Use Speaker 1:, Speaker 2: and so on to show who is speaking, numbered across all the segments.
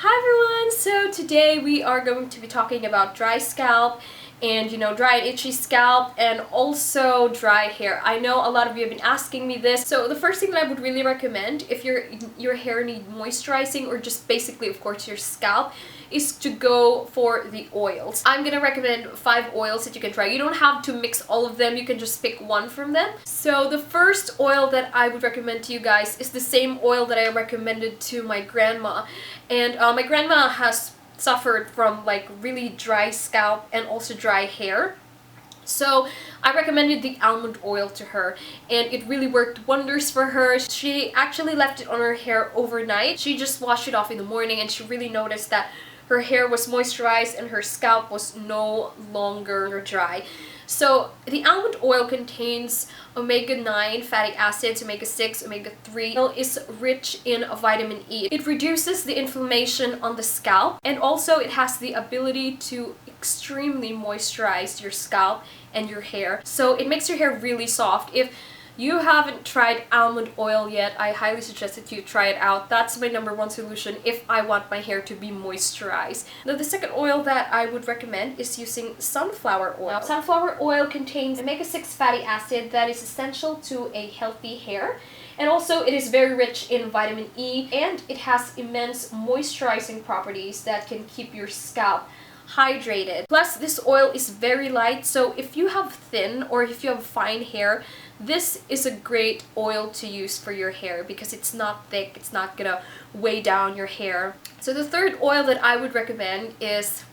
Speaker 1: Hi everyone! So today we are going to be talking about dry scalp and dry and itchy scalp and also dry hair. I know a lot of you have been asking me this. So the first thing that I would really recommend if your hair needs moisturizing or just basically of course your scalp is to go for the oils. I'm gonna recommend 5 oils that you can try. You don't have to mix all of them, you can just pick one from them. So the first oil that I would recommend to you guys is the same oil that I recommended to my grandma. And my grandma has suffered from like really dry scalp and also dry hair. So I recommended the almond oil to her and it really worked wonders for her. She actually left it on her hair overnight. She just washed it off in the morning and she really noticed that her hair was moisturized and her scalp was no longer dry. So the almond oil contains omega-9 fatty acids, omega-6, omega-3. It is rich in vitamin E. It reduces the inflammation on the scalp and also it has the ability to extremely moisturize your scalp and your hair. So it makes your hair really soft. If you haven't tried almond oil yet, I highly suggest that you try it out. That's my #1 solution if I want my hair to be moisturized. Now the second oil that I would recommend is using sunflower oil. Now, sunflower oil contains omega-6 fatty acid that is essential to a healthy hair. And also it is very rich in vitamin E and it has immense moisturizing properties that can keep your scalp hydrated. Plus this oil is very light, so if you have thin or if you have fine hair, this is a great oil to use for your hair because it's not thick, it's not gonna weigh down your hair. So the third oil that I would recommend is,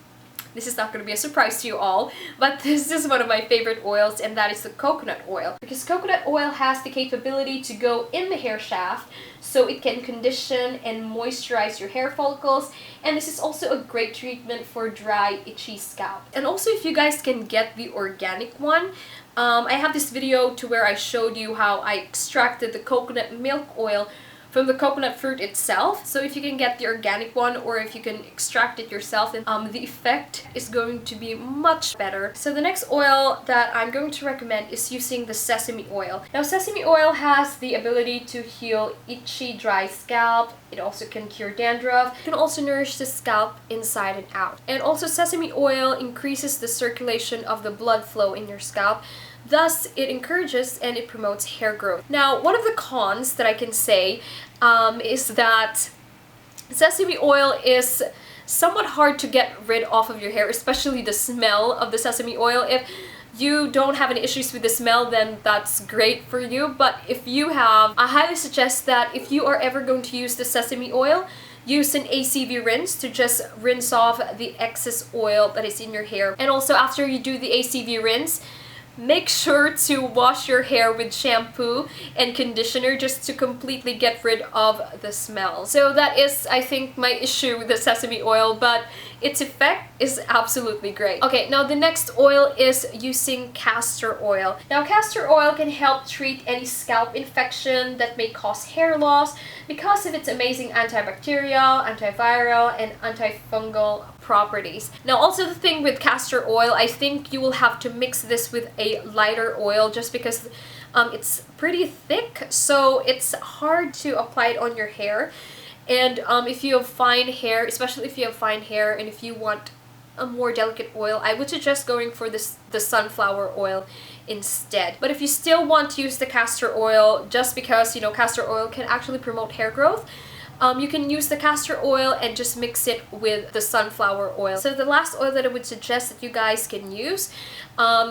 Speaker 1: this is not going to be a surprise to you all, but this is one of my favorite oils and that is the coconut oil. Because coconut oil has the capability to go in the hair shaft so it can condition and moisturize your hair follicles, and this is also a great treatment for dry, itchy scalp. And also if you guys can get the organic one, I have this video to where I showed you how I extracted the coconut milk oil from the coconut fruit itself. So if you can get the organic one or if you can extract it yourself, then the effect is going to be much better. So the next oil that I'm going to recommend is using the sesame oil. Now sesame oil has the ability to heal itchy, dry scalp. It also can cure dandruff. It can also nourish the scalp inside and out. And also sesame oil increases the circulation of the blood flow in your scalp. Thus, it encourages and it promotes hair growth. Now, one of the cons that I can say is that sesame oil is somewhat hard to get rid off of your hair, especially the smell of the sesame oil. If you don't have any issues with the smell, then that's great for you. But if you have, I highly suggest that if you are ever going to use the sesame oil, use an ACV rinse to just rinse off the excess oil that is in your hair. And also after you do the ACV rinse, make sure to wash your hair with shampoo and conditioner just to completely get rid of the smell. So that is, I think, my issue with the sesame oil, but its effect is absolutely great. Okay, now the next oil is using castor oil. Now castor oil can help treat any scalp infection that may cause hair loss because of its amazing antibacterial, antiviral, and antifungal properties. Now also the thing with castor oil, I think you will have to mix this with a lighter oil just because it's pretty thick, so it's hard to apply it on your hair. And if you have fine hair, especially if you have fine hair and if you want a more delicate oil, I would suggest going for the sunflower oil instead. But if you still want to use the castor oil, just because castor oil can actually promote hair growth, you can use the castor oil and just mix it with the sunflower oil. So the last oil that I would suggest that you guys can use,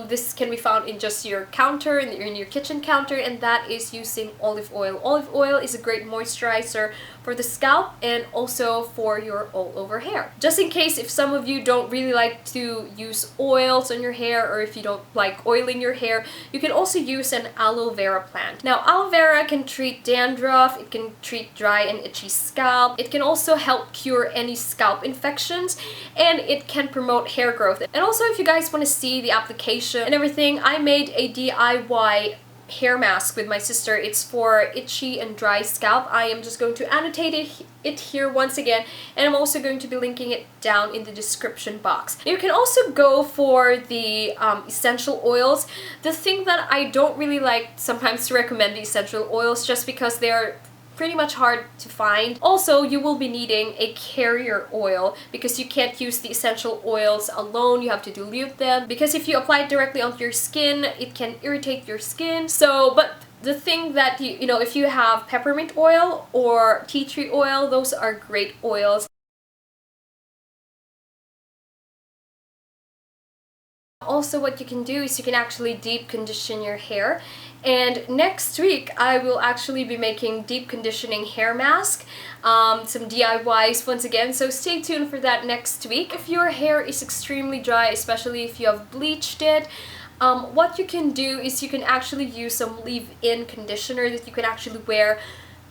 Speaker 1: this can be found in just your counter, in your kitchen counter, and that is using olive oil. Olive oil is a great moisturizer for the scalp and also for your all over hair. Just in case if some of you don't really like to use oils on your hair or if you don't like oiling your hair, you can also use an aloe vera plant. Now aloe vera can treat dandruff, it can treat dry and itchy scalp, it can also help cure any scalp infections, and it can promote hair growth. And also if you guys want to see the application and everything, I made a DIY hair mask with my sister. It's for itchy and dry scalp. I am just going to annotate it here once again, and I'm also going to be linking it down in the description box. You can also go for the essential oils. The thing that I don't really like sometimes to recommend the essential oils just because they're pretty much hard to find. Also, you will be needing a carrier oil because you can't use the essential oils alone. You have to dilute them because if you apply it directly onto your skin, it can irritate your skin. So, but the thing that you know, if you have peppermint oil or tea tree oil, those are great oils. Also, what you can do is you can actually deep condition your hair, and next week I will actually be making deep conditioning hair mask, some DIYs once again, so stay tuned for that next week. If your hair is extremely dry, especially if you have bleached it, what you can do is you can actually use some leave-in conditioner that you can actually wear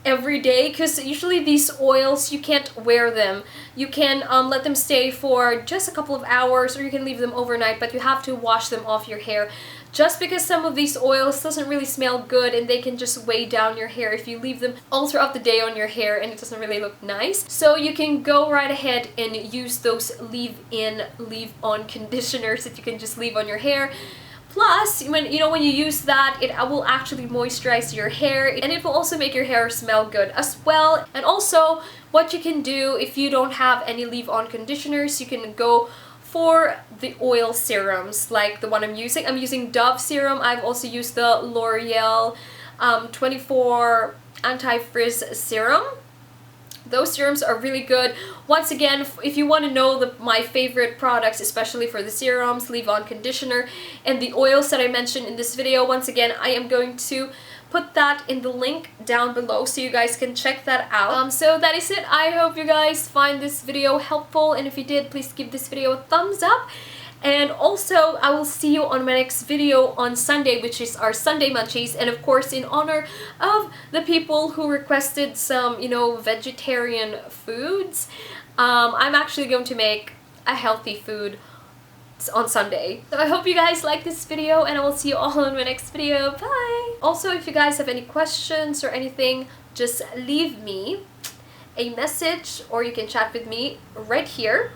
Speaker 1: every day, because usually these oils you can't wear them. You can let them stay for just a couple of hours, or you can leave them overnight, but you have to wash them off your hair, just because some of these oils doesn't really smell good and they can just weigh down your hair if you leave them all throughout the day on your hair, and it doesn't really look nice. So you can go right ahead and use those leave-in, leave-on conditioners that you can just leave on your hair. Plus, when you use that, it will actually moisturize your hair, and it will also make your hair smell good as well. And also, what you can do if you don't have any leave-on conditioners, you can go for the oil serums like the one I'm using. I'm using Dove serum. I've also used the L'Oreal 24 Anti-Frizz serum. Those serums are really good. Once again, if you want to know my favorite products, especially for the serums, leave-on conditioner, and the oils that I mentioned in this video, once again, I am going to put that in the link down below so you guys can check that out. So that is it. I hope you guys find this video helpful, and if you did, please give this video a thumbs up. And also, I will see you on my next video on Sunday, which is our Sunday munchies. And of course, in honor of the people who requested some, vegetarian foods, I'm actually going to make a healthy food on Sunday. So I hope you guys like this video, and I will see you all in my next video. Bye! Also, if you guys have any questions or anything, just leave me a message, or you can chat with me right here.